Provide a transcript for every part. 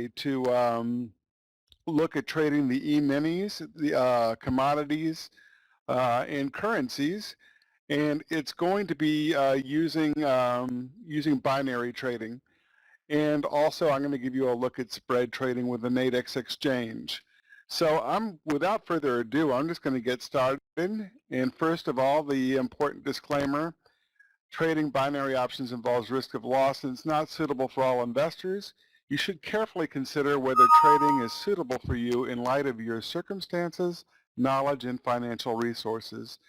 today to look at trading the E-minis, the commodities, and currencies, and it's going to be using binary trading. And also I'm going to give you a look at spread trading with the Nadex exchange. So without further ado, I'm just going to get started. And first of all, the important disclaimer: trading binary options involves risk of loss and it's not suitable for all investors. You should carefully consider whether trading is suitable for you in light of your circumstances, knowledge, and financial resources.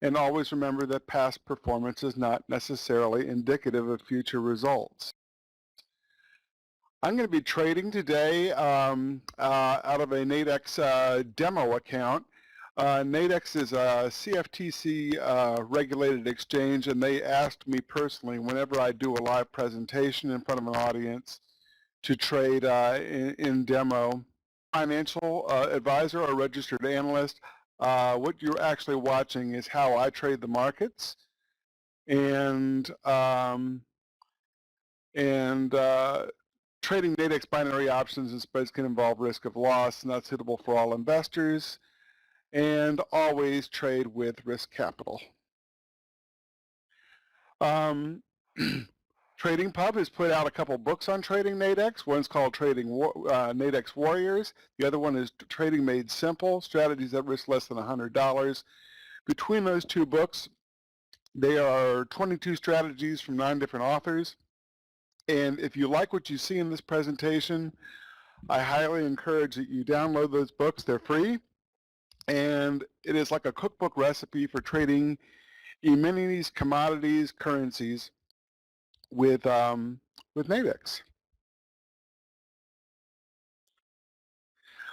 And always remember that past performance is not necessarily indicative of future results. I'm going to be trading today out of a Nadex demo account. Nadex is a CFTC regulated exchange, and they asked me personally, whenever I do a live presentation in front of an audience, to trade in demo. Financial advisor or registered analyst. What you're actually watching is how I trade the markets, and trading Nadex binary options and spreads can involve risk of loss, not suitable for all investors, and always trade with risk capital. TradingPub has put out a couple books on trading Nadex. One's called Nadex Warriors. The other one is Trading Made Simple, Strategies at Risk Less Than $100. Between those two books, there are 22 strategies from 9 different authors. And if you like what you see in this presentation, I highly encourage that you download those books. They're free. And it is like a cookbook recipe for trading E-minis, commodities, currencies with Nadex.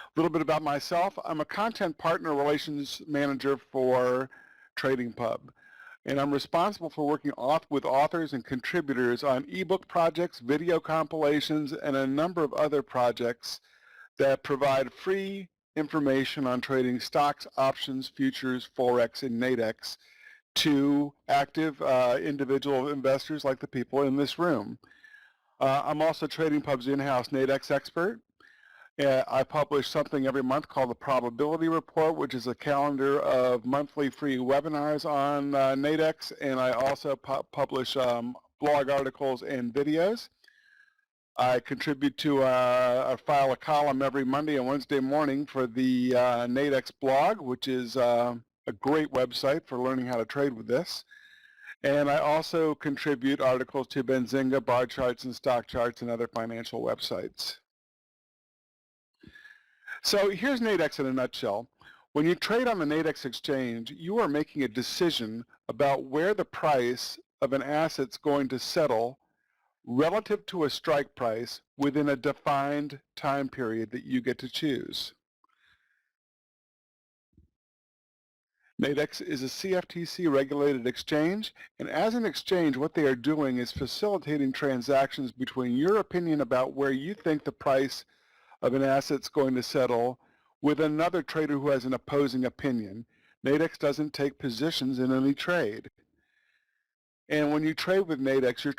A little bit about myself. I'm a content partner relations manager for TradingPub, and I'm responsible for working with authors and contributors on ebook projects, video compilations, and a number of other projects that provide free information on trading stocks, options, futures, Forex, and Nadex to active individual investors like the people in this room. I'm also TradingPub's in-house Nadex expert. I publish something every month called the Probability Report, which is a calendar of monthly free webinars on Nadex, and I also publish blog articles and videos. I contribute to file a column every Monday and Wednesday morning for the Nadex blog, which is a great website for learning how to trade with this. And I also contribute articles to Benzinga, bar charts, and stock charts, and other financial websites. So here's Nadex in a nutshell. When you trade on the Nadex exchange, you are making a decision about where the price of an asset's going to settle relative to a strike price within a defined time period that you get to choose. Nadex is a CFTC regulated exchange, and as an exchange, what they are doing is facilitating transactions between your opinion about where you think the price of an asset's going to settle with another trader who has an opposing opinion. Nadex doesn't take positions in any trade. And when you trade with Nadex, you're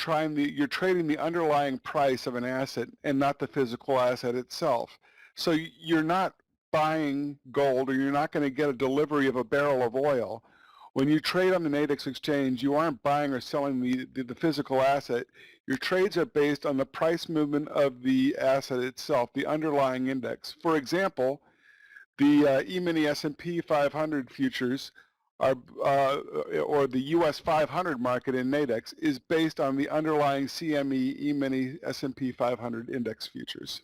trading the underlying price of an asset and not the physical asset itself. So you're not buying gold, or you're not going to get a delivery of a barrel of oil. When you trade on the Nadex exchange, you aren't buying or selling the physical asset. Your trades are based on the price movement of the asset itself, the underlying index. For example, the E-mini S&P 500 futures are, or the US 500 market in Nadex is based on the underlying CME E-mini S&P 500 index futures.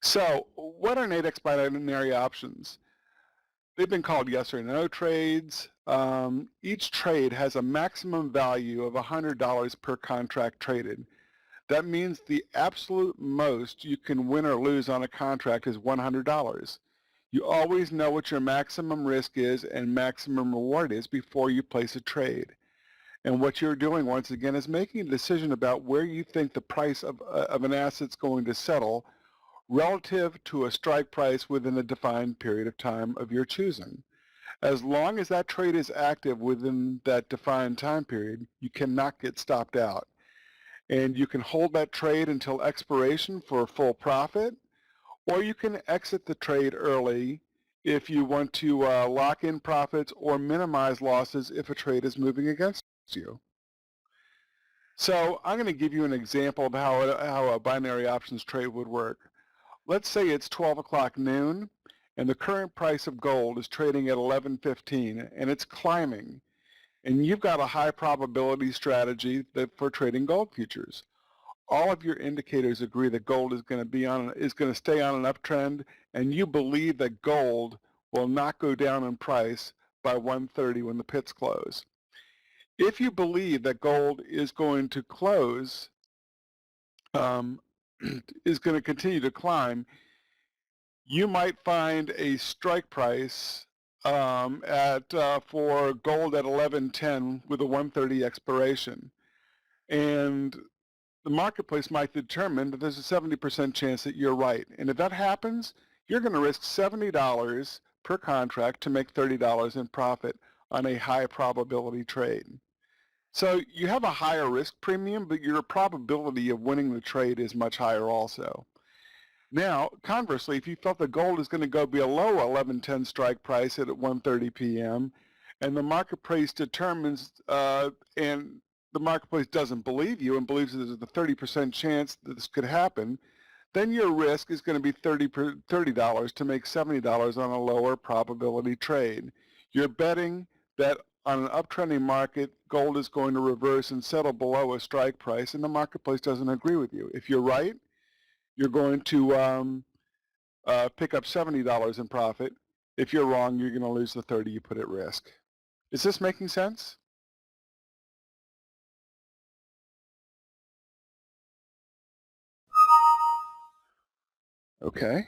So what are Nadex binary options? They've been called yes or no trades. Each trade has a maximum value of $100 per contract traded. That means the absolute most you can win or lose on a contract is $100. You always know what your maximum risk is and maximum reward is before you place a trade. And what you're doing, once again, is making a decision about where you think the price of an asset's going to settle relative to a strike price within a defined period of time of your choosing. As long as that trade is active within that defined time period, you cannot get stopped out. and you can hold that trade until expiration for a full profit, or you can exit the trade early if you want to lock in profits or minimize losses if a trade is moving against you. So I'm going to give you an example of how a binary options trade would work. Let's say it's 12 o'clock noon, and the current price of gold is trading at 11.15, and it's climbing. And you've got a high probability strategy for trading gold futures. All of your indicators agree that gold is going to stay on an uptrend, and you believe that gold will not go down in price by 1:30 when the pits close. If you believe that gold is going to close, is going to continue to climb, you might find a strike price for gold at 11.10 with a 1:30 expiration, and the marketplace might determine that there's a 70% chance that you're right. And if that happens, you're going to risk $70 per contract to make $30 in profit on a high probability trade. So you have a higher risk premium, but your probability of winning the trade is much higher also. Now, conversely, if you felt the gold is going to go below 11.10 strike price at 1:30 p.m., and the marketplace determines, and the marketplace doesn't believe you and believes there's a 30% chance that this could happen, then your risk is going to be $30 to make $70 on a lower probability trade. You're betting that on an uptrending market, gold is going to reverse and settle below a strike price, and the marketplace doesn't agree with you. If you're right, you're going to pick up $70 in profit. If you're wrong, you're going to lose the 30 you put at risk. Is this making sense? Okay.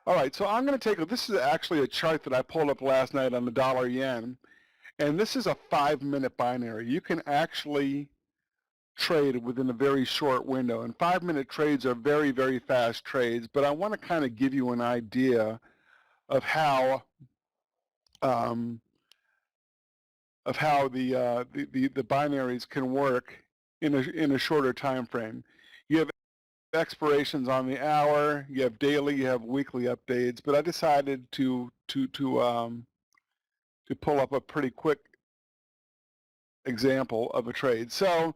All right, so I'm going to this is actually a chart that I pulled up last night on the dollar yen, and this is a 5-minute binary. You can actually trade within a very short window, and 5-minute trades are very, very fast trades, but I want to kind of give you an idea of how the binaries can work in a shorter time frame. You have expirations on the hour, you have daily, you have weekly updates, but I decided to pull up a pretty quick example of a trade. So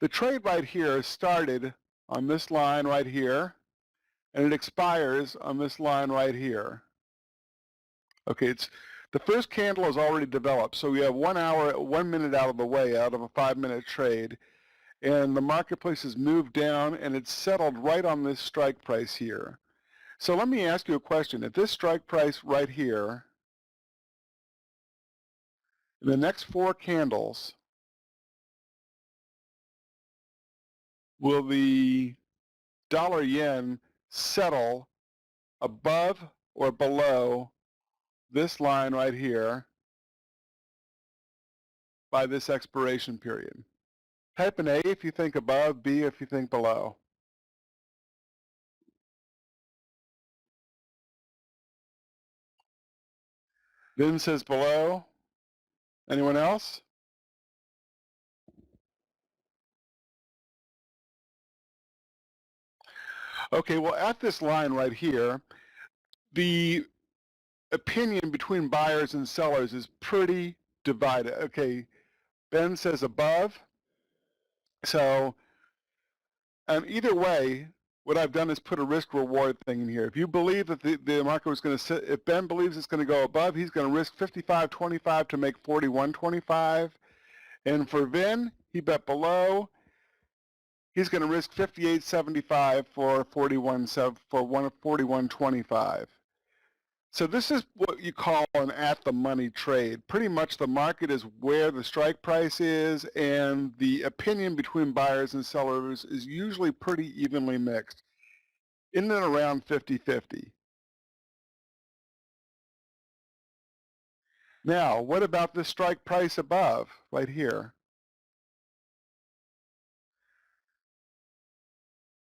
the trade right here started on this line right here, and it expires on this line right here. Okay, the first candle is already developed, so we have 1 minute out of the way out of a 5-minute trade, and the marketplace has moved down and it's settled right on this strike price here. So let me ask you a question. At this strike price right here, in the next 4 candles, will the dollar yen settle above or below this line right here by this expiration period? Type an A if you think above, B if you think below. Vin says below. Anyone else? Okay, well, at this line right here, the opinion between buyers and sellers is pretty divided. Okay, Ben says above. So either way, what I've done is put a risk reward thing in here. If you believe that the market was going to, if Ben believes it's going to go above, he's going to risk 55.25 to make 41.25. And for Vin, he bet below. He's going to risk 58.75 for 41.25. So this is what you call an at-the-money trade. Pretty much the market is where the strike price is, and the opinion between buyers and sellers is usually pretty evenly mixed, in and around 50-50. Now, what about the strike price above, right here?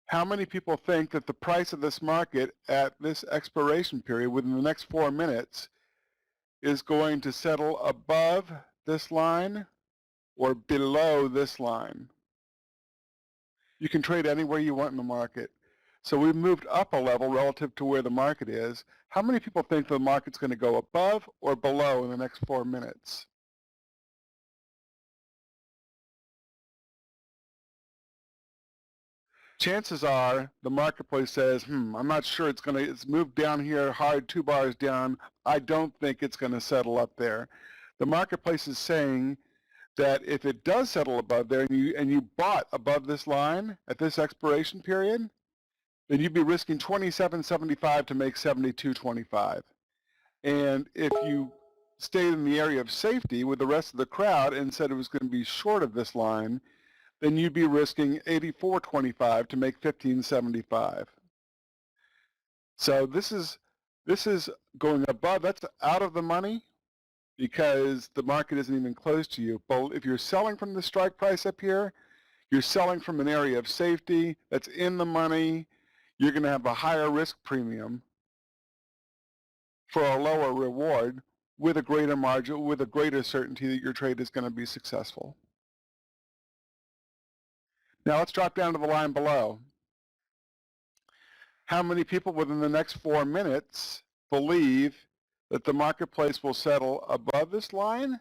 How many people think that the price of this market at this expiration period within the next 4 minutes is going to settle above this line or below this line. You can trade anywhere you want in the market. So we've moved up a level relative to where the market is. How many people think the market's going to go above or below in the next 4 minutes? Chances are the marketplace says, I'm not sure it's moved down here hard 2 bars down. I don't think it's going to settle up there. The marketplace is saying that if it does settle above there and you bought above this line at this expiration period, then you'd be risking 27.75 to make 72.25. And if you stayed in the area of safety with the rest of the crowd and said it was going to be short of this line, then you'd be risking 84.25 to make 15.75. So this is going above. That's out of the money because the market isn't even close to you. But if you're selling from the strike price up here, you're selling from an area of safety that's in the money. You're going to have a higher risk premium for a lower reward with a greater margin, with a greater certainty that your trade is going to be successful. Now let's drop down to the line below. How many people within the next 4 minutes believe that the marketplace will settle above this line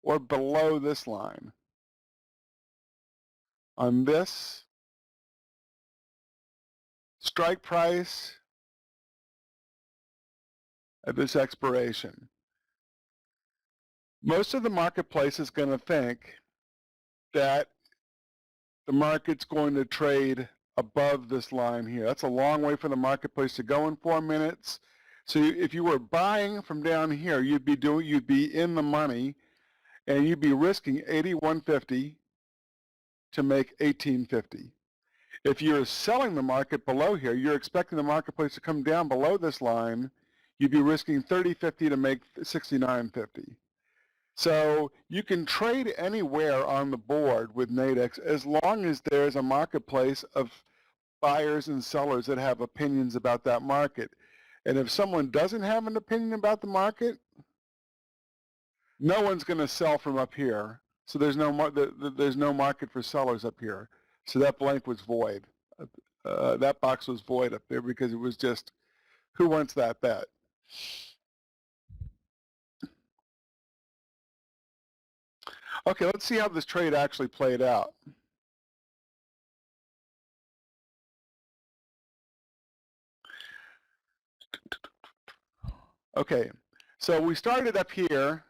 or below this line on this strike price at this expiration? Most of the marketplace is going to think that the market's going to trade above this line here. That's a long way for the marketplace to go in 4 minutes. So if you were buying from down here, you'd be in the money, and you'd be risking 81.50 to make 18.50. If you're selling the market below here, you're expecting the marketplace to come down below this line, you'd be risking 30.50 to make 69.50. So you can trade anywhere on the board with Nadex as long as there's a marketplace of buyers and sellers that have opinions about that market. And if someone doesn't have an opinion about the market, no one's going to sell from up here. So there's no market for sellers up here. So that blank was void. That box was void up there because it was just, who wants that bet? Okay, let's see how this trade actually played out. Okay, so we started up here.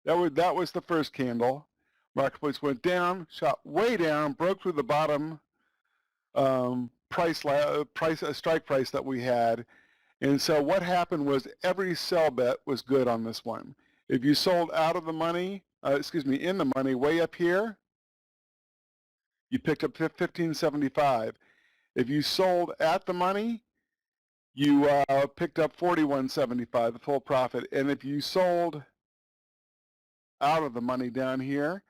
That was the first candle. Marketplace went down, shot way down, broke through the bottom strike price that we had. And so what happened was every sell bet was good on this one. If you sold out of the money, in the money way up here, you picked up 15.75. If you sold at the money, you picked up 41.75, the full profit. And if you sold out of the money down here,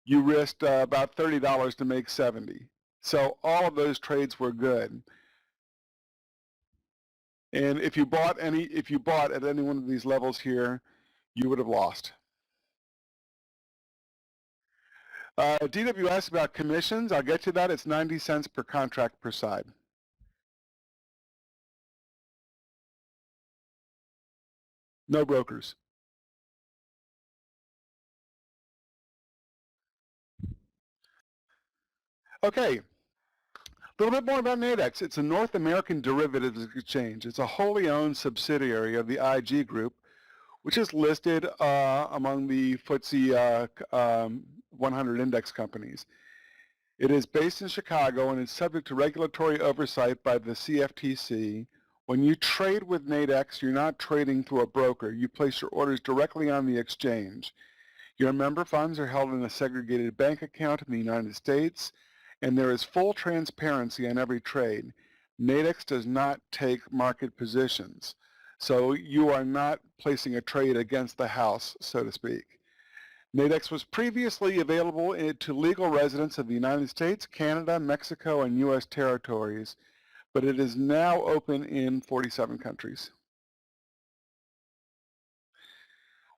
you risked about $30 to make 70. So all of those trades were good. And if you bought at any one of these levels here, you would have lost. DW asked about commissions. I'll get to that. It's 90 cents per contract per side. No brokers. Okay, a little bit more about Nadex. It's a North American derivatives exchange. It's a wholly owned subsidiary of the IG Group, which is listed among the FTSE 100 index companies. It is based in Chicago and is subject to regulatory oversight by the CFTC. When you trade with Nadex, you're not trading through a broker. You place your orders directly on the exchange. Your member funds are held in a segregated bank account in the United States, and there is full transparency on every trade. Nadex does not take market positions, so you are not placing a trade against the house, so to speak. Nadex was previously available to legal residents of the United States, Canada, Mexico, and U.S. territories, but it is now open in 47 countries.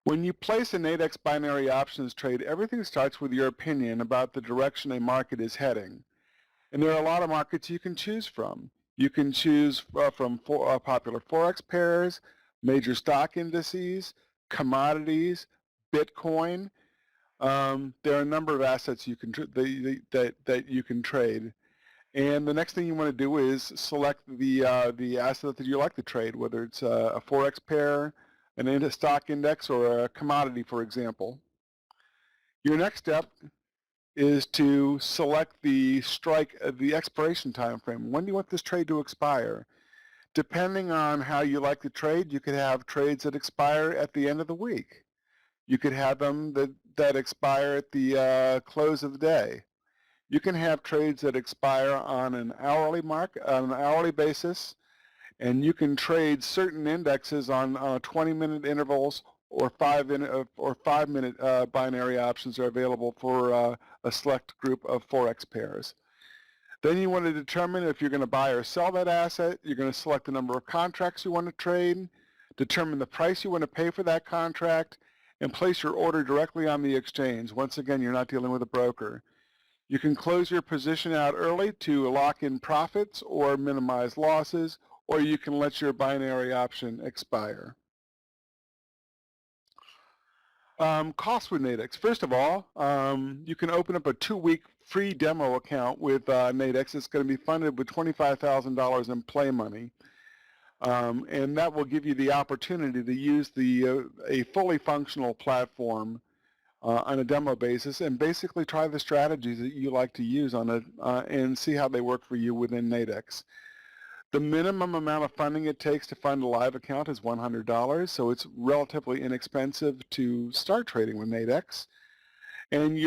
When you place a Nadex binary options trade, everything starts with your opinion about the direction a market is heading. And there are a lot of markets you can choose from. You can choose from popular Forex pairs, major stock indices, commodities, Bitcoin. There are a number of assets you can that you can trade. And the next thing you want to do is select the asset that you like to trade, whether it's a Forex pair, an stock index, or a commodity, for example. Your next step is to select the expiration time frame. When do you want this trade to expire? Depending on how you like the trade, you could have trades that expire at the end of the week. You could have them that expire at the close of the day. You can have trades that expire on an hourly basis, and you can trade certain indexes on 20-minute intervals, or 5-minute binary options are available for a select group of Forex pairs. Then you want to determine if you're going to buy or sell that asset. You're going to select the number of contracts you want to trade, determine the price you want to pay for that contract, and place your order directly on the exchange. Once again, you're not dealing with a broker. You can close your position out early to lock in profits or minimize losses, or you can let your binary option expire. Costs with Nadex. First of all, you can open up a 2-week free demo account with Nadex. It's going to be funded with $25,000 in play money. And that will give you the opportunity to use a fully functional platform on a demo basis and basically try the strategies that you like to use and see how they work for you within Nadex. The minimum amount of funding it takes to fund a live account is $100, so it's relatively inexpensive to start trading with Nadex. And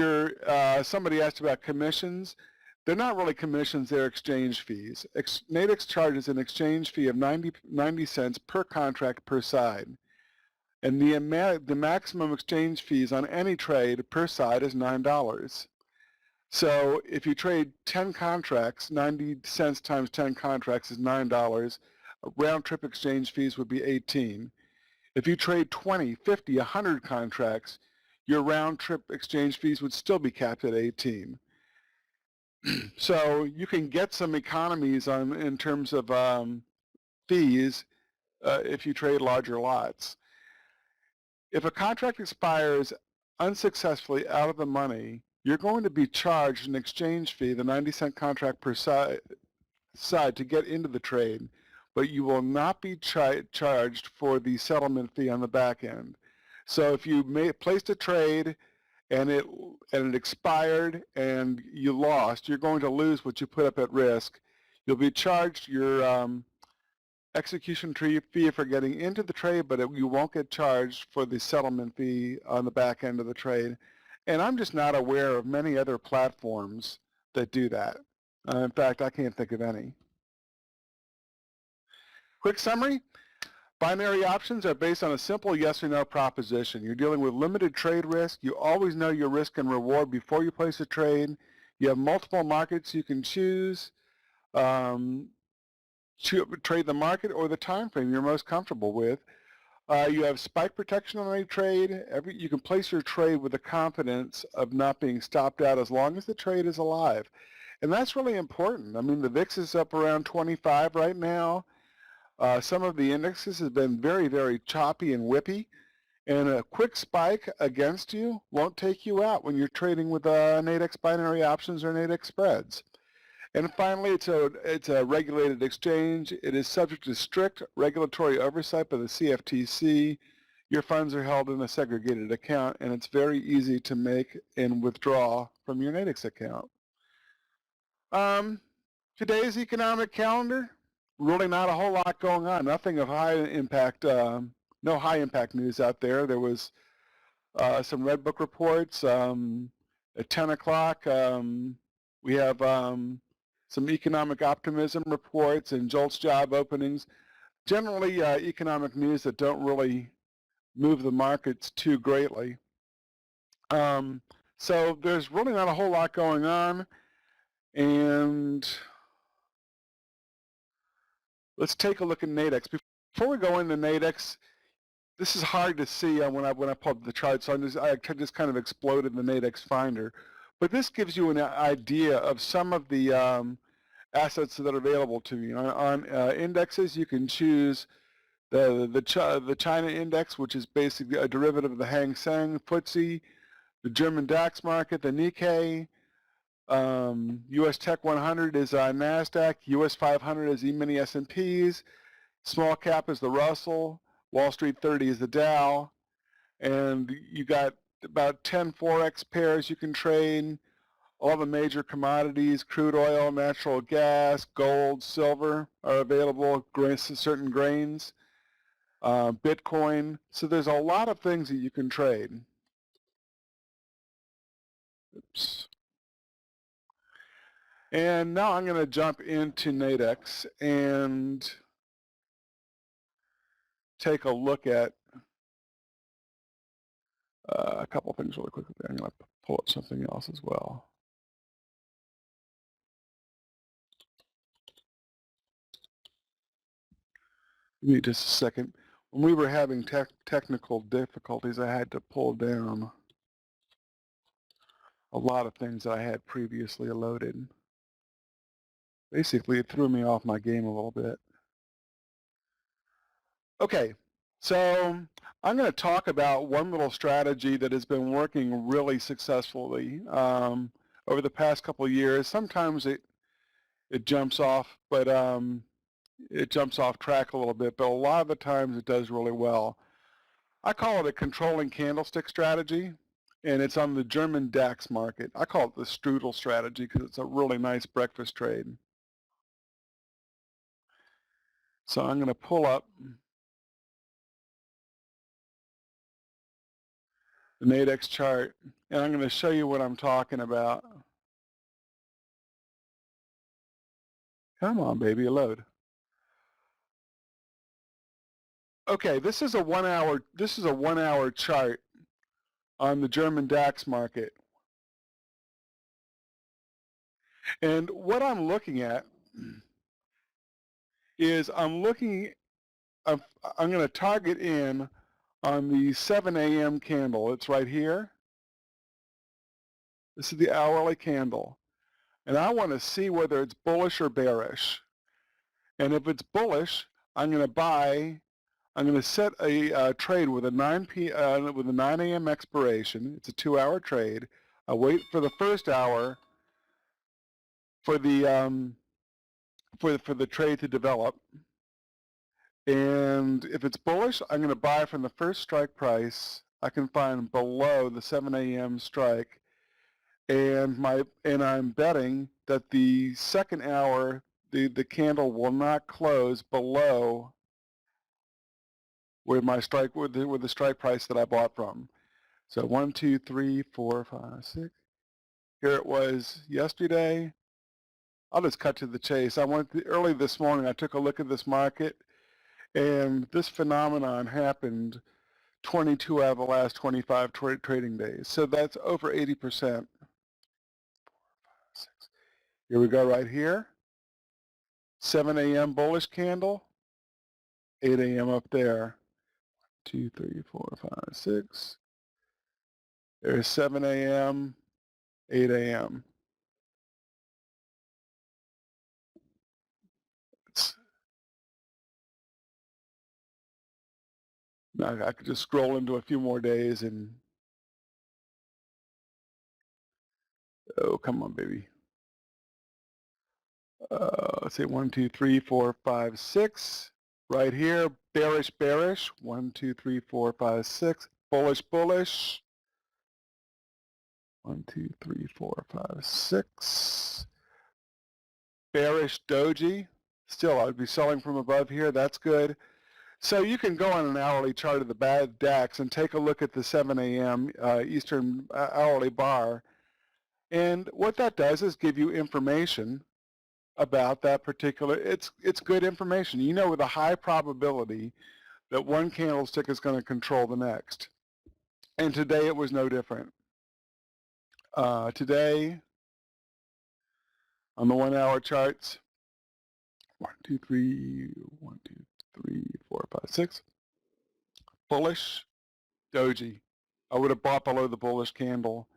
somebody asked about commissions. They're not really commissions, they're exchange fees. Nadex charges an exchange fee of 90 cents per contract per side. And the maximum exchange fees on any trade per side is $9. So if you trade 10 contracts, 90 cents times 10 contracts is $9. Round-trip exchange fees would be $18. If you trade 20, 50, 100 contracts, your round-trip exchange fees would still be capped at $18. So you can get some economies in terms of fees if you trade larger lots. If a contract expires unsuccessfully out of the money, you're going to be charged an exchange fee, the 90-cent contract per side, to get into the trade, but you will not be charged for the settlement fee on the back end. So if you placed a trade and it expired and you lost, you're going to lose what you put up at risk. You'll be charged your execution fee for getting into the trade, but you won't get charged for the settlement fee on the back end of the trade. And I'm just not aware of many other platforms that do that. In fact, I can't think of any. Quick summary. Binary options are based on a simple yes or no proposition. You're dealing with limited trade risk. You always know your risk and reward before you place a trade. You have multiple markets you can choose. Trade the market or the time frame you're most comfortable with. You have spike protection on any trade. You can place your trade with the confidence of not being stopped out as long as the trade is alive. And that's really important. I mean, the VIX is up around 25 right now. Some of the indexes have been very, very choppy and whippy. And a quick spike against you won't take you out when you're trading with Nadex binary options or Nadex spreads. And finally, it's a regulated exchange. It is subject to strict regulatory oversight by the CFTC. Your funds are held in a segregated account, and it's very easy to make and withdraw from your Nadex account. Today's economic calendar, really not a whole lot going on. Nothing of high impact, no high impact news out there. There was some Red Book reports. At 10 o'clock, we have some economic optimism reports and JOLTS job openings. Generally, economic news that don't really move the markets too greatly. So there's really not a whole lot going on. And let's take a look at Nadex. Before we go into Nadex, this is hard to see when I pull up the chart, so I just kind of exploded the Nadex Finder. But this gives you an idea of some of the assets that are available to you. On indexes, you can choose the China index, which is basically a derivative of the Hang Seng, FTSE, the German DAX market, the Nikkei, U.S. Tech 100 is NASDAQ, U.S. 500 is E-mini S&Ps, small cap is the Russell, Wall Street 30 is the Dow, and you got about 10 Forex pairs you can trade. All the major commodities, crude oil, natural gas, gold, silver are available, certain grains, Bitcoin. So there's a lot of things that you can trade. Oops. And now I'm going to jump into Nadex and take a look at a couple of things really quickly. I'm going to pull up something else as well. Give me just a second. When we were having technical difficulties, I had to pull down a lot of things that I had previously loaded. Basically, it threw me off my game a little bit. Okay, so I'm going to talk about one little strategy that has been working really successfully over the past couple of years. Sometimes it jumps off, but it jumps off track a little bit, but a lot of the times it does really well. I call it a controlling candlestick strategy, and it's on the German DAX market. I call it the Strudel strategy because it's a really nice breakfast trade. So I'm going to pull up the Nadex chart, and I'm going to show you what I'm talking about. Come on, baby, load. Okay, this is a 1 hour chart on the German DAX market. And what I'm looking at is I'm going to target in on the 7 a.m. candle. It's right here. This is the hourly candle. And I want to see whether it's bullish or bearish. And if it's bullish, I'm going to set a trade with a 9 a.m. expiration. It's a 2-hour trade. I wait for the first hour for the for the trade to develop. And if it's bullish, I'm going to buy from the first strike price I can find below the 7 a.m. strike, and I'm betting that the second hour the candle will not close below where my strike with the strike price that I bought from. So 1, 2, 3, 4, 5, 6. Here it was yesterday. I'll just cut to the chase. Early this morning, I took a look at this market, and this phenomenon happened 22 out of the last 25 trading days. So that's over 80%. Here we go right here. 7 a.m. bullish candle, 8 a.m. up there. 2, 3, 4, 5, 6. There's 7 a.m., 8 a.m. Now I could just scroll into a few more days and, oh, come on, baby. Let's say 1, 2, 3, 4, 5, 6. Right here, bearish, bearish. 1, 2, 3, 4, 5, 6. Bullish, bullish. 1, 2, 3, 4, 5, 6. Bearish doji. Still, I would be selling from above here. That's good. So you can go on an hourly chart of the DAX and take a look at the 7 a.m. Eastern hourly bar. And what that does is give you information about that particular, it's good information. You know with a high probability that one candlestick is going to control the next. And today it was no different. Today, on the 1 hour charts, 1, 2, 3, 1, 2, 3, 4, 5, 6. bullish doji. I would have bought below the bullish candle.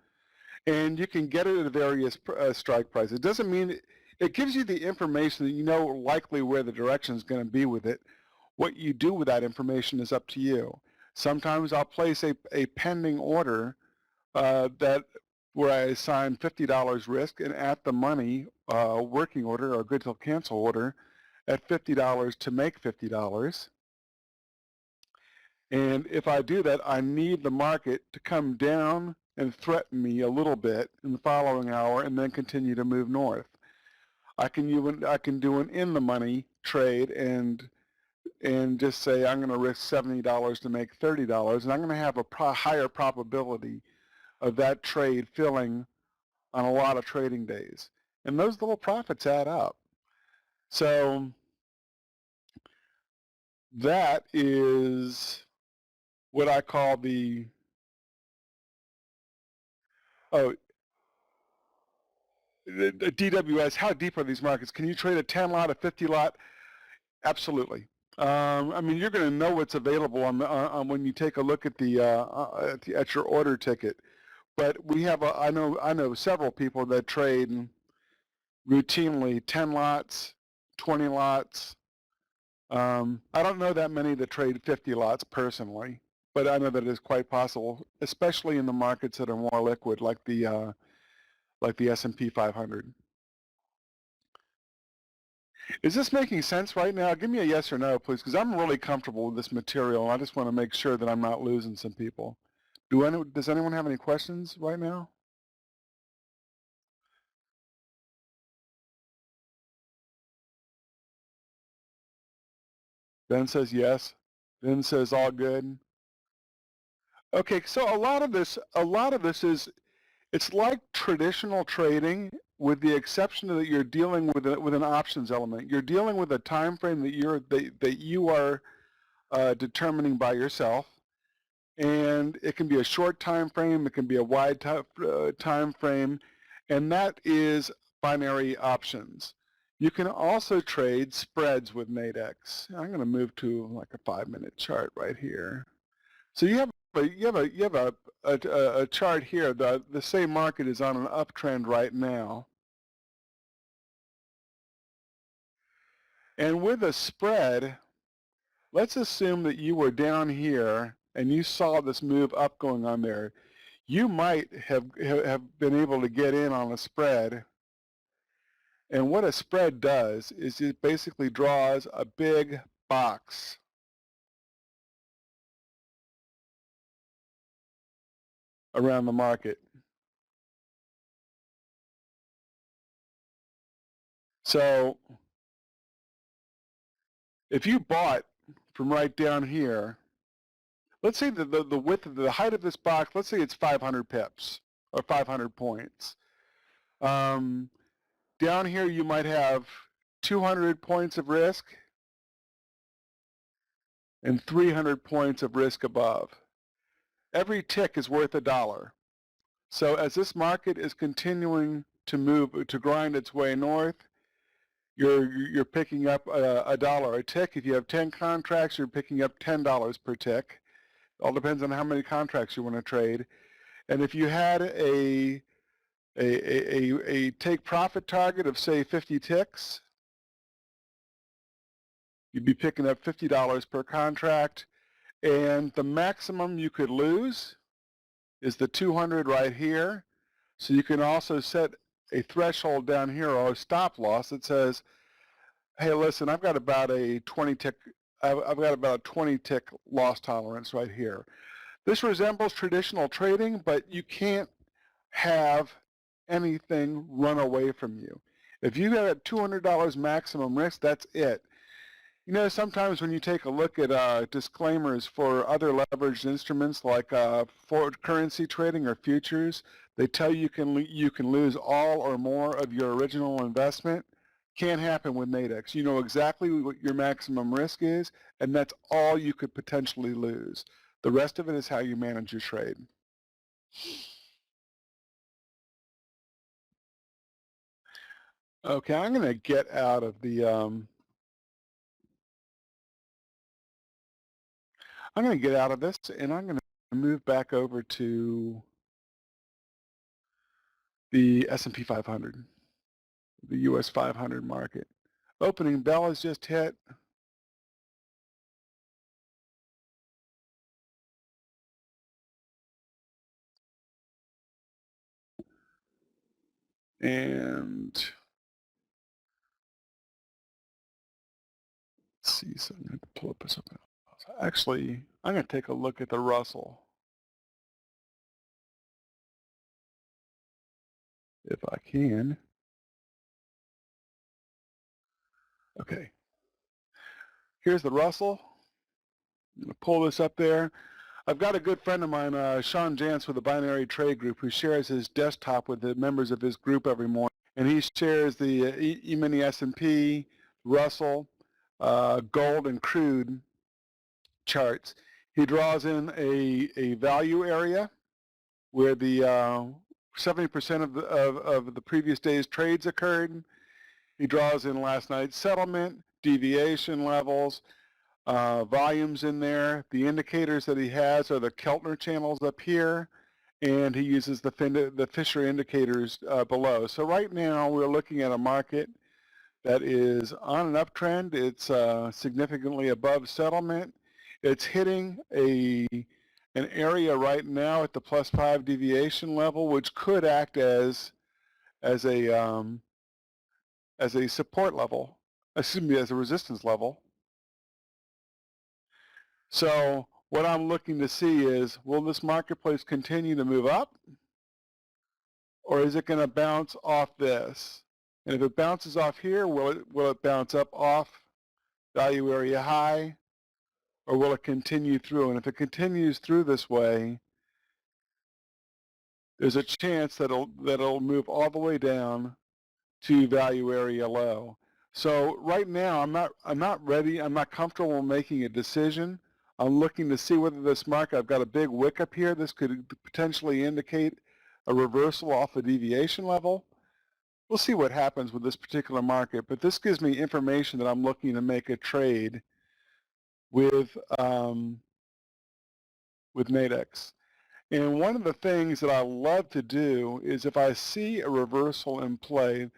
And you can get it at various strike prices. It doesn't mean it gives you the information that you know likely where the direction is going to be with it. What you do with that information is up to you. Sometimes I'll place a pending order that where I assign $50 risk and at the money working order or good till cancel order at $50 to make $50. And if I do that, I need the market to come down and threaten me a little bit in the following hour and then continue to move north. I can do an in the money trade and just say I'm going to risk $70 to make $30, and I'm going to have a higher probability of that trade filling on a lot of trading days. And those little profits add up. So that is what I call the, oh, the DWS. How deep are these markets? Can you trade a 10 lot, a 50 lot? Absolutely. I mean, you're going to know what's available on when you take a look at at your order ticket. But we have I know several people that trade routinely 10 lots, 20 lots. I don't know that many that trade 50 lots personally, but I know that it is quite possible, especially in the markets that are more liquid, like the S&P 500. Is this making sense right now? Give me a yes or no, please, because I'm really comfortable with this material. I just want to make sure that I'm not losing some people. Does anyone have any questions right now? Ben says yes. Ben says all good. Okay, so a lot of this is, it's like traditional trading, with the exception that you're dealing with an options element. You're dealing with a time frame that you are determining by yourself, and it can be a short time frame, it can be a wide time frame, and that is binary options. You can also trade spreads with Nadex. I'm going to move to like a 5-minute chart right here. So you have a chart here. The same market is on an uptrend right now. And with a spread, let's assume that you were down here and you saw this move up going on there. You might have been able to get in on a spread. And what a spread does is it basically draws a big box around the market. So if you bought from right down here, let's say the width of the height of this box, let's say it's 500 pips or 500 points. Down here you might have 200 points of risk and 300 points of risk above. Every tick is worth $1. So as this market is continuing to grind its way north, you're picking up $1 a tick. If you have 10 contracts, you're picking up $10 per tick. It all depends on how many contracts you want to trade. And if you had a take profit target of, say, 50 ticks, you'd be picking up $50 per contract. And the maximum you could lose is the 200 right here. So you can also set a threshold down here or a stop loss that says, hey, listen, I've got about a 20 tick loss tolerance right here. This resembles traditional trading, but you can't have anything run away from you. If you got a $200 maximum risk, that's it. You know, sometimes when you take a look at disclaimers for other leveraged instruments like forward currency trading or futures, they tell you you can lose all or more of your original investment. Can't happen with Nadex. You know exactly what your maximum risk is, and that's all you could potentially lose. The rest of it is how you manage your trade. Okay, I'm going to get out of the I'm going to get out of this, and I'm going to move back over to the S&P 500, the US 500 market. Opening bell has just hit. And let's see, so I'm going to pull up something else. Actually, I'm going to take a look at the Russell, if I can. Okay, here's the Russell. I'm going to pull this up there. I've got a good friend of mine, Sean Jantz with the Binary Trade Group, who shares his desktop with the members of his group every morning. And he shares the E-mini S&P, Russell, gold, and crude charts. He draws in a value area where the 70% of the previous day's trades occurred. He draws in last night's settlement, deviation levels, volumes in there. The indicators that he has are the Keltner channels up here, and he uses the Fisher indicators below. So right now we're looking at a market that is on an uptrend. It's significantly above settlement. It's hitting an area right now at the +5 deviation level, which could act as a support level, excuse me, as a resistance level. So what I'm looking to see is, will this marketplace continue to move up, or is it going to bounce off this? And if it bounces off here, will it bounce up off value area high, or will it continue through? And if it continues through this way, there's a chance that it'll move all the way down to value area low. So right now, I'm not ready. I'm not comfortable making a decision. I'm looking to see whether this market, I've got a big wick up here. This could potentially indicate a reversal off the deviation level. We'll see what happens with this particular market, but this gives me information that I'm looking to make a trade with Nadex. And one of the things that I love to do is, if I see a reversal in play,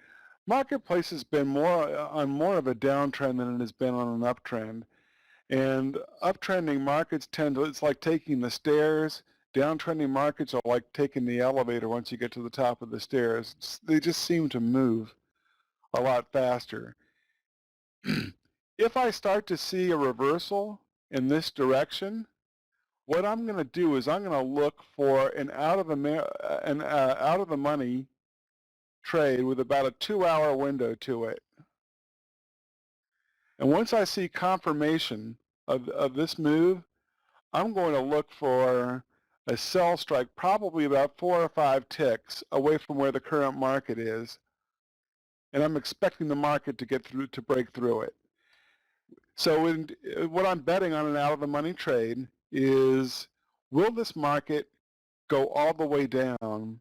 marketplace has been more of a downtrend than it has been on an uptrend. And uptrending markets it's like taking the stairs. Downtrending markets are like taking the elevator once you get to the top of the stairs. They just seem to move a lot faster. If I start to see a reversal in this direction, what I'm going to do is I'm going to look for an out of the money trade with about a 2-hour window to it. And once I see confirmation of this move, I'm going to look for a sell strike probably about 4 or 5 ticks away from where the current market is. And I'm expecting the market to break through it. So what I'm betting on an out of the money trade is, will this market go all the way down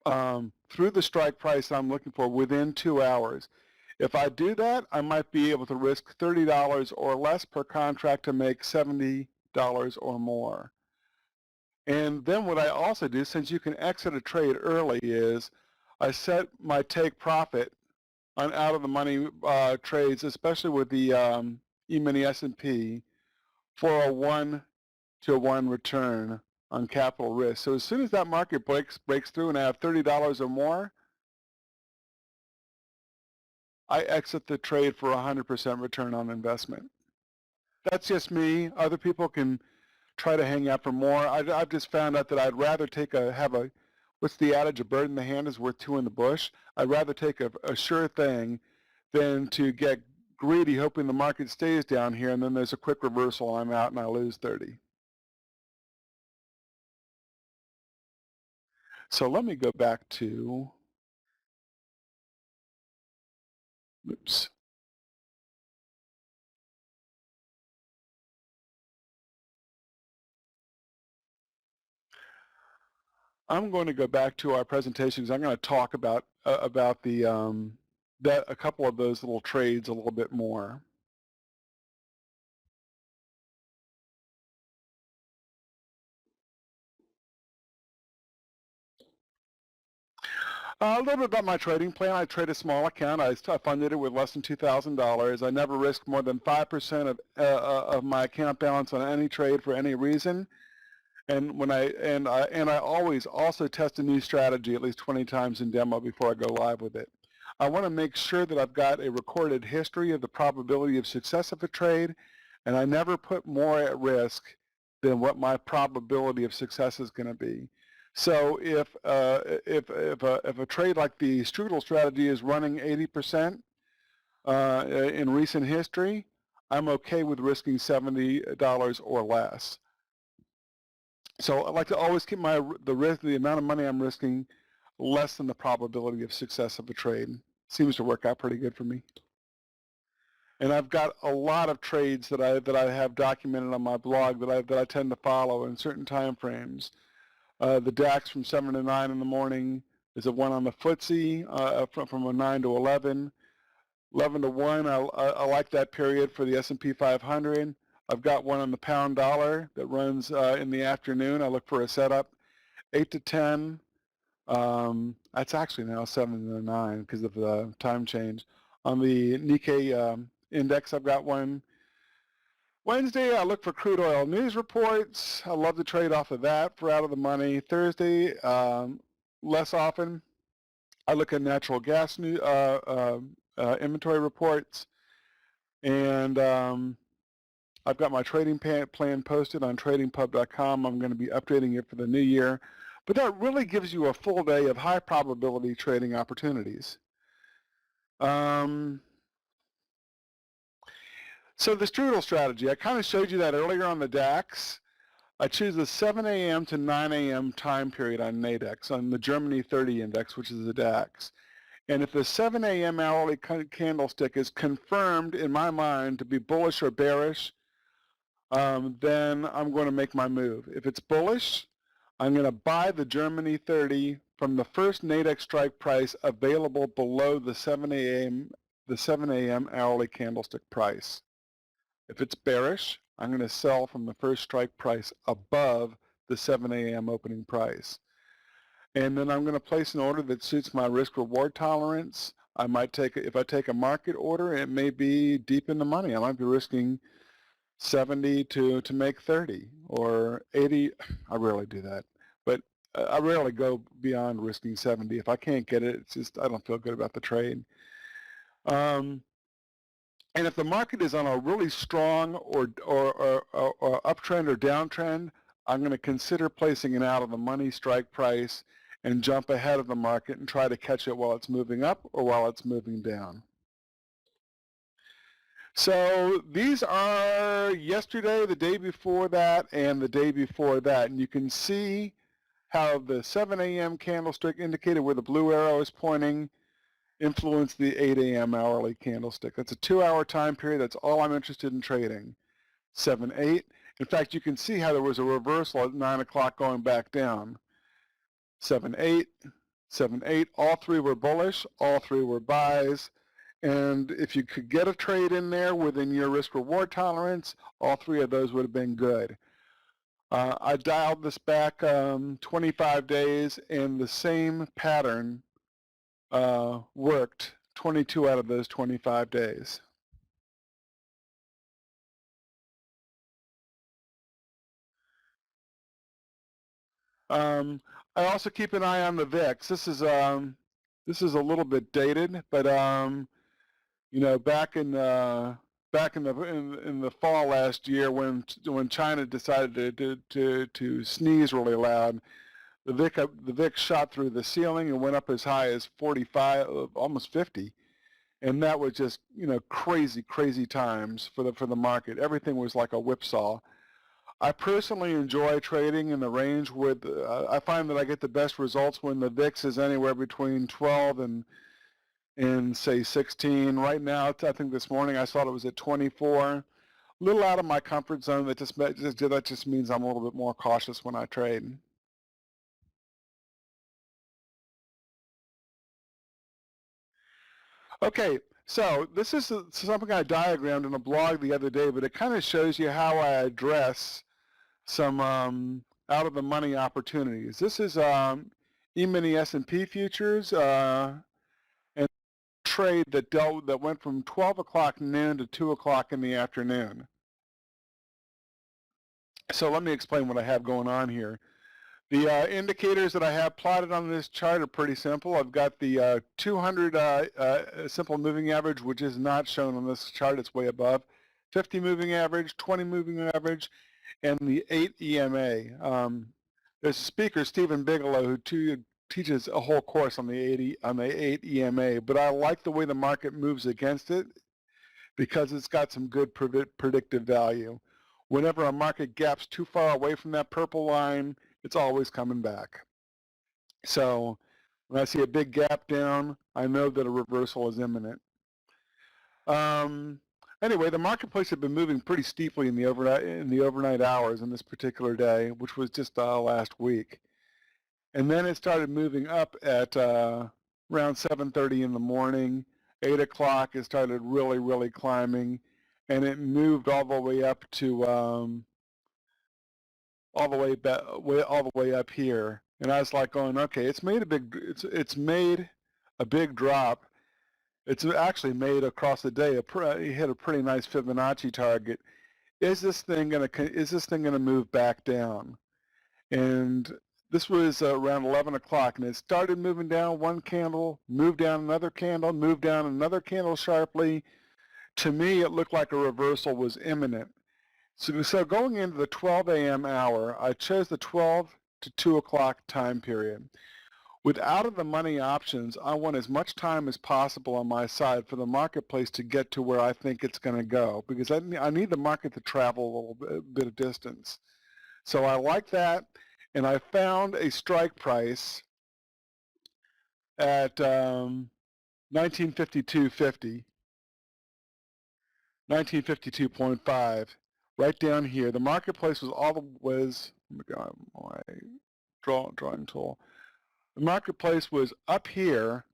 through the strike price I'm looking for within 2 hours? If I do that, I might be able to risk $30 or less per contract to make $70 or more. And then what I also do, since you can exit a trade early, is I set my take profit on out of the money trades, especially with the E-mini S&P, for a 1-to-1 return on capital risk. So as soon as that market breaks through and I have $30 or more, I exit the trade for 100% return on investment. That's just me. Other people can try to hang out for more. I've just found out that I'd rather what's the adage, a bird in the hand is worth 2 in the bush. I'd rather take a sure thing than to get greedy hoping the market stays down here and then there's a quick reversal, I'm out and I lose 30. So let me go back to, oops. I'm going to go back to our presentations. I'm going to talk about the a couple of those little trades a little bit more. A little bit about my trading plan. I trade a small account. I funded it with less than $2,000. I never risk more than 5% of my account balance on any trade for any reason. And I always also test a new strategy at least 20 times in demo before I go live with it. I want to make sure that I've got a recorded history of the probability of success of a trade, and I never put more at risk than what my probability of success is going to be. So if a trade like the Strudel strategy is running 80% in recent history, I'm okay with risking $70 or less. So I like to always keep the amount of money I'm risking less than the probability of success of a trade. Seems to work out pretty good for me. And I've got a lot of trades that I have documented on my blog that I tend to follow in certain time frames. The DAX from 7 to 9 in the morning is a one on the FTSE from a 9 to 11. 11 to 1, I like that period for the S&P 500. I've got one on the pound dollar that runs in the afternoon. I look for a setup. 8 to 10. That's actually now 7 to 9 because of the time change. On the Nikkei index, I've got one. Wednesday, I look for crude oil news reports. I love to trade off of that for out of the money. Thursday, less often. I look at natural gas inventory reports. And I've got my trading plan posted on TradingPub.com. I'm going to be updating it for the new year. But that really gives you a full day of high probability trading opportunities. So the Strudel strategy, I kind of showed you that earlier on the DAX. I choose the 7 a.m. to 9 a.m. time period on Nadex, on the Germany 30 index, which is the DAX. And if the 7 a.m. hourly candlestick is confirmed in my mind to be bullish or bearish, then I'm going to make my move. If it's bullish, I'm going to buy the Germany 30 from the first Nadex strike price available below the 7 a.m. hourly candlestick price. If it's bearish, I'm going to sell from the first strike price above the 7 a.m. opening price. And then I'm going to place an order that suits my risk-reward tolerance. I might take, if I take a market order, it may be deep in the money. I might be risking 70 to make 30 or 80. I rarely do that, but I rarely go beyond risking 70. If I can't get it, it's just I don't feel good about the trade. And if the market is on a really strong or uptrend or downtrend, I'm going to consider placing an out of the money strike price and jump ahead of the market and try to catch it while it's moving up or while it's moving down. So these are yesterday, the day before that, and the day before that. And you can see how the 7 a.m. candlestick indicated where the blue arrow is pointing influence the 8 a.m. hourly candlestick. That's a 2-hour time period. That's all I'm interested in trading. 7, 8. In fact, you can see how there was a reversal at 9 o'clock going back down. 7, 8, 7, 8. All three were bullish. All three were buys. And if you could get a trade in there within your risk-reward tolerance, all three of those would have been good. I dialed this back 25 days, and the same pattern worked 22 out of those 25 days. I also keep an eye on the VIX. This is a little bit dated, but you know, back in the fall last year when China decided to sneeze really loud, the VIX shot through the ceiling and went up as high as 45, almost 50. And that was just, you know, crazy times for the market. Everything was like a whipsaw. I personally enjoy trading in the range with, I find that I get the best results when the VIX is anywhere between 12 and say 16. Right now, I think this morning I saw it was at 24. A little out of my comfort zone. That just means I'm a little bit more cautious when I trade. Okay, so this is something I diagrammed in a blog the other day, but it kind of shows you how I address some out of the money opportunities. This is E-mini S&P futures, and trade that went from 12 o'clock noon to 2 o'clock in the afternoon. So let me explain what I have going on here. The indicators that I have plotted on this chart are pretty simple. I've got the 200 simple moving average, which is not shown on this chart. It's way above. 50 moving average, 20 moving average, and the 8 EMA. There's a speaker, Stephen Bigelow, who teaches a whole course on the 8 EMA, but I like the way the market moves against it because it's got some good predictive value. Whenever a market gaps too far away from that purple line, it's always coming back. So when I see a big gap down, I know that a reversal is imminent. Anyway, the marketplace had been moving pretty steeply in the overnight hours in this particular day, which was just last week. And then it started moving up at around 7:30 in the morning. 8 o'clock, it started really climbing, and it moved all the way up to all the way up here. And I was like going, okay, it's made a big drop. It's actually made across the day. It hit a pretty nice Fibonacci target. Is this thing gonna move back down? And this was around 11 o'clock, and it started moving down one candle, moved down another candle, moved down another candle sharply. To me, it looked like a reversal was imminent. So going into the 12 a.m. hour, I chose the 12 to 2 o'clock time period. With out-of-the-money options, I want as much time as possible on my side for the marketplace to get to where I think it's going to go, because I need the market to travel a little bit of distance. So I like that, and I found a strike price at 1952.50, 1952.5, right down here. The marketplace was my drawing tool. The marketplace was up here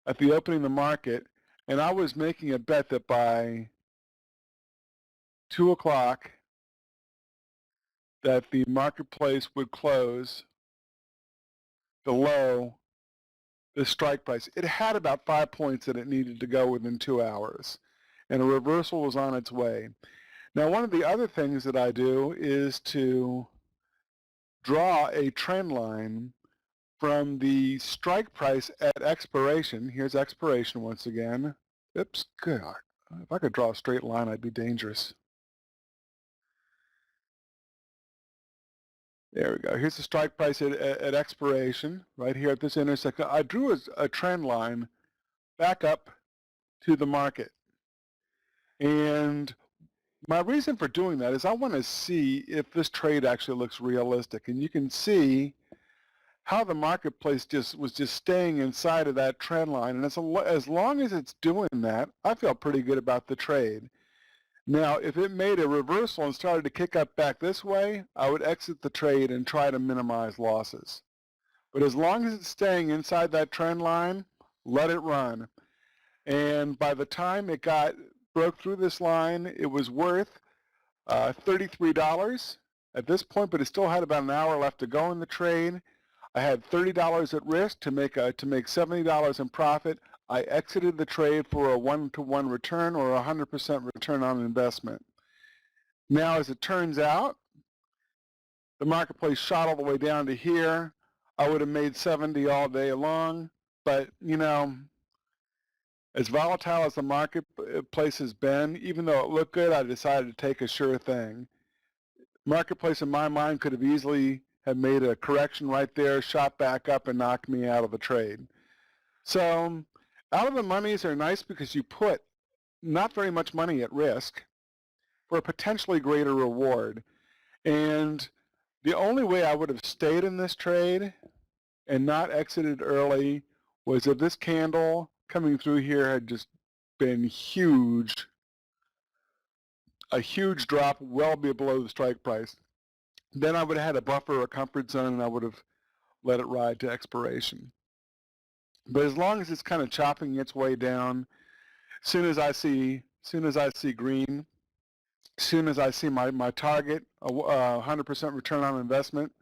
at the opening of the market, and I was making a bet that by 2 o'clock that the marketplace would close below the strike price. It had about 5 points that it needed to go within 2 hours, and a reversal was on its way. Now, one of the other things that I do is to draw a trend line from the strike price at expiration. Here's expiration once again. Oops, God. If I could draw a straight line, I'd be dangerous. There we go. Here's the strike price at expiration, right here at this intersection. I drew a trend line back up to the market. And my reason for doing that is I want to see if this trade actually looks realistic. And you can see how the marketplace was just staying inside of that trend line. And as long as it's doing that, I feel pretty good about the trade. Now, if it made a reversal and started to kick up back this way, I would exit the trade and try to minimize losses. But as long as it's staying inside that trend line, let it run. And by the time it broke through this line, it was worth $33 at this point, but it still had about an hour left to go in the trade. I had $30 at risk to make $70 in profit. I exited the trade for a 1-to-1 return or 100% return on investment. Now, as it turns out, the marketplace shot all the way down to here. I would have made 70 all day long, but you know, as volatile as the marketplace has been, even though it looked good, I decided to take a sure thing. Marketplace, in my mind, could have easily have made a correction right there, shot back up, and knocked me out of the trade. So out of the monies are nice because you put not very much money at risk for a potentially greater reward. And the only way I would have stayed in this trade and not exited early was if this candle coming through here had just been huge, a huge drop well below the strike price. Then I would have had a buffer or a comfort zone, and I would have let it ride to expiration. But as long as it's kind of chopping its way down, soon as I see green, soon as I see my target, 100% return on investment,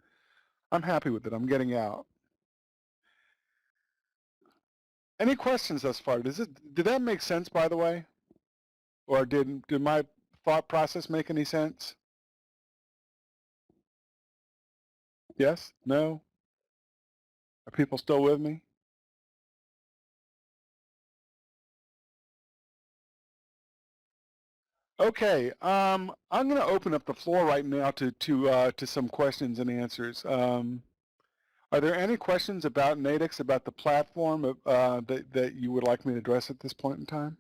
I'm happy with it. I'm getting out. Any questions thus far? Did that make sense, by the way? Or did my thought process make any sense? Yes? No? Are people still with me? Okay, I'm going to open up the floor right now to some questions and answers. Are there any questions about Nadex, about the platform that you would like me to address at this point in time?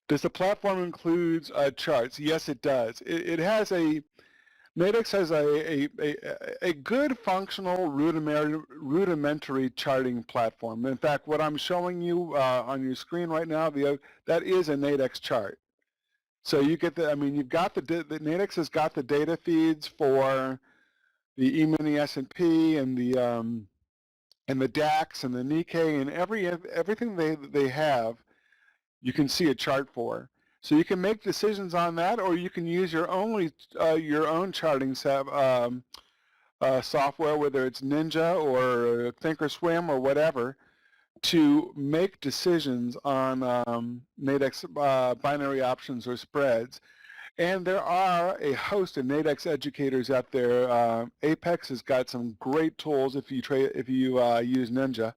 Does the platform include charts? Yes, it does. It has Nadex has a good functional rudimentary charting platform. In fact, what I'm showing you on your screen right now, that is a Nadex chart. So you get the, I mean, you've got the Nadex has got the data feeds for the E-mini S&P and the DAX and the Nikkei and everything they have, you can see a chart for. So you can make decisions on that, or you can use your own charting software, whether it's Ninja or Thinkorswim or whatever, to make decisions on Nadex binary options or spreads. And there are a host of Nadex educators out there. Apex has got some great tools if you use Ninja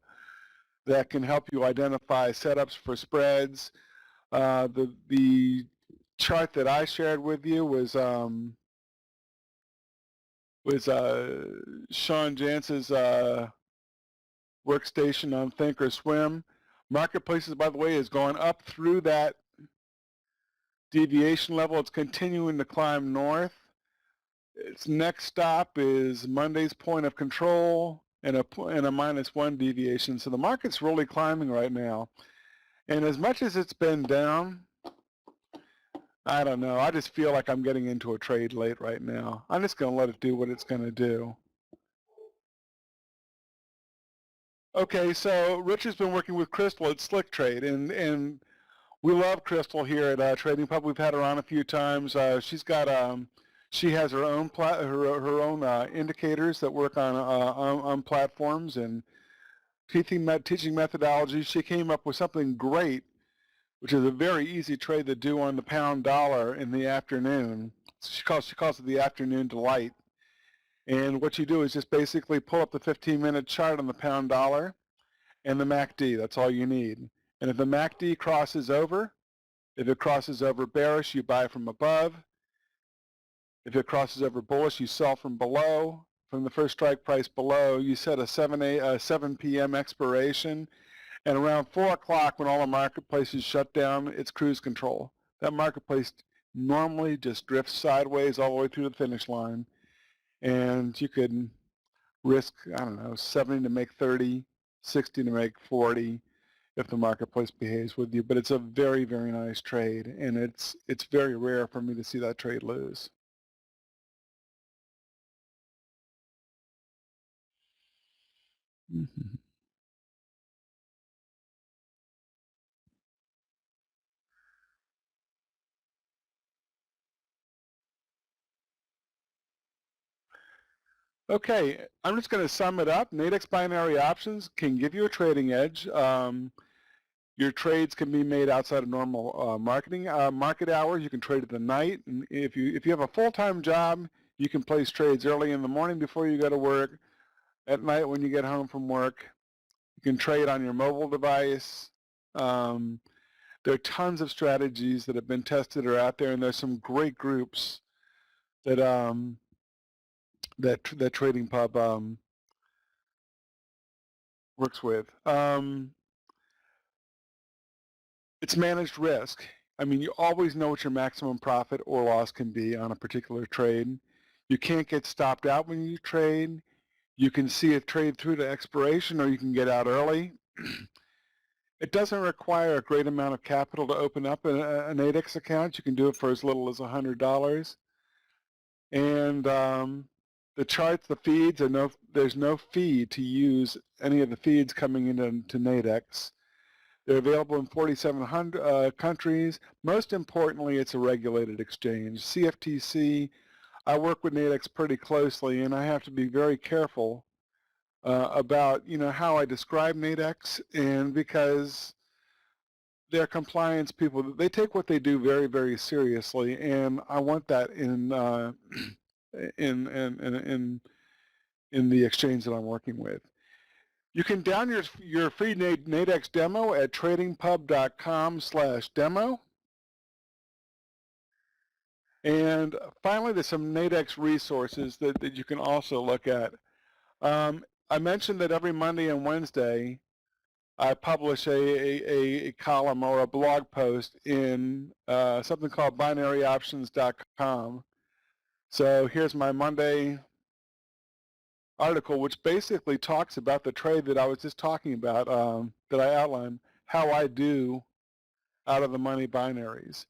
that can help you identify setups for spreads. The chart that I shared with you was Sean Jance's workstation on Thinkorswim. Marketplaces, by the way, is going up through that deviation level. It's continuing to climb north. Its next stop is Monday's point of control and a -1 deviation. So the market's really climbing right now. And as much as it's been down, I don't know. I just feel like I'm getting into a trade late right now. I'm just going to let it do what it's going to do. Okay, so Rich has been working with Crystal at Slick Trade, and we love Crystal here at TradingPub. We've had her on a few times. She has her own indicators that work on platforms and teaching methodology. She came up with something great, which is a very easy trade to do on the pound dollar in the afternoon. She calls it the afternoon delight. And what you do is just basically pull up the 15-minute chart on the pound dollar and the MACD. That's all you need. And if the MACD crosses over, if it crosses over bearish, you buy from above. If it crosses over bullish, you sell from below. From the first strike price below, you set a 7 p.m. expiration. And around 4 o'clock, when all the marketplaces shut down, it's cruise control. That marketplace normally just drifts sideways all the way through the finish line. And you could risk, I don't know, 70 to make 30, 60 to make 40 if the marketplace behaves with you. But it's a very, very nice trade, and it's very rare for me to see that trade lose. Mm-hmm. Okay, I'm just going to sum it up. Nadex binary options can give you a trading edge. Your trades can be made outside of normal market hours. You can trade at the night. And if you have a full-time job, you can place trades early in the morning before you go to work, at night when you get home from work. You can trade on your mobile device. There are tons of strategies that have been tested or out there, and there's some great groups that that TradingPub works with. It's managed risk. I mean, you always know what your maximum profit or loss can be on a particular trade. You can't get stopped out when you trade. You can see a trade through to expiration, or you can get out early. It doesn't require a great amount of capital to open up an Nadex account. You can do it for as little as $100. And the charts, the feeds, there's no fee to use any of the feeds coming into Nadex. They're available in 4,700 countries. Most importantly, it's a regulated exchange. CFTC, I work with Nadex pretty closely, and I have to be very careful about how I describe Nadex, and because they're compliance people, they take what they do very, very seriously, and I want that in in the exchange that I'm working with. You can download your free Nadex demo at tradingpub.com/demo. And finally, there's some Nadex resources that you can also look at. I mentioned that every Monday and Wednesday, I publish a column or a blog post in something called binaryoptions.com. So here's my Monday article, which basically talks about the trade that I was just talking about, that I outlined, how I do out of the money binaries.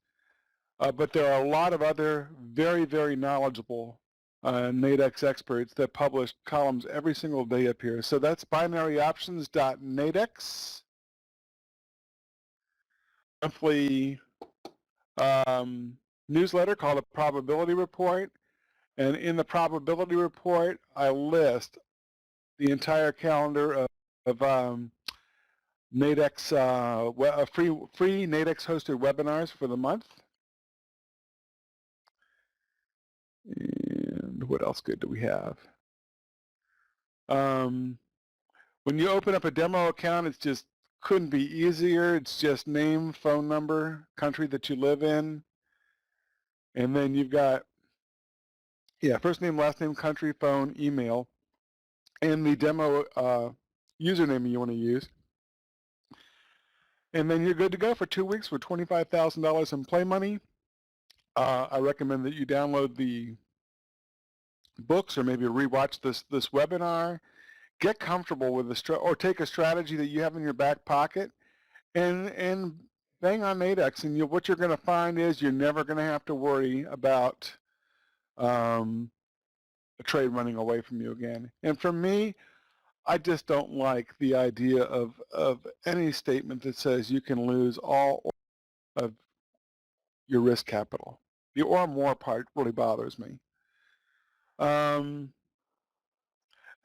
But there are a lot of other very, very knowledgeable Nadex experts that publish columns every single day up here. So that's binaryoptions.nadex. Monthly newsletter called a probability report. And in the probability report, I list the entire calendar of Nadex, free Nadex hosted webinars for the month. And what else good do we have? When you open up a demo account, it's just couldn't be easier. It's just name, phone number, country that you live in, and then you've got, first name, last name, country, phone, email, and the demo username you want to use. And then you're good to go for 2 weeks for $25,000 in play money. I recommend that you download the books or maybe rewatch this webinar. Get comfortable with or take a strategy that you have in your back pocket and bang on Nadex, and what you're going to find is you're never going to have to worry about a trade running away from you again. And for me, I just don't like the idea of any statement that says you can lose all of your risk capital. The or more part really bothers me.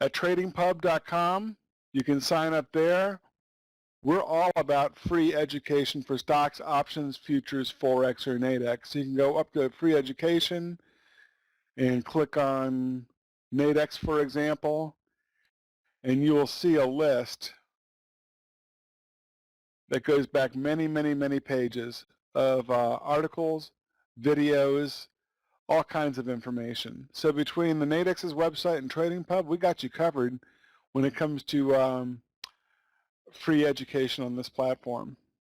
At TradingPub.com, you can sign up there. We're all about free education for stocks, options, futures, Forex, or Nadex. You can go up to free education and click on Nadex, for example, and you will see a list that goes back many, many, many pages of articles, videos, all kinds of information. So between the Nadex's website and TradingPub, we got you covered when it comes to free education on this platform.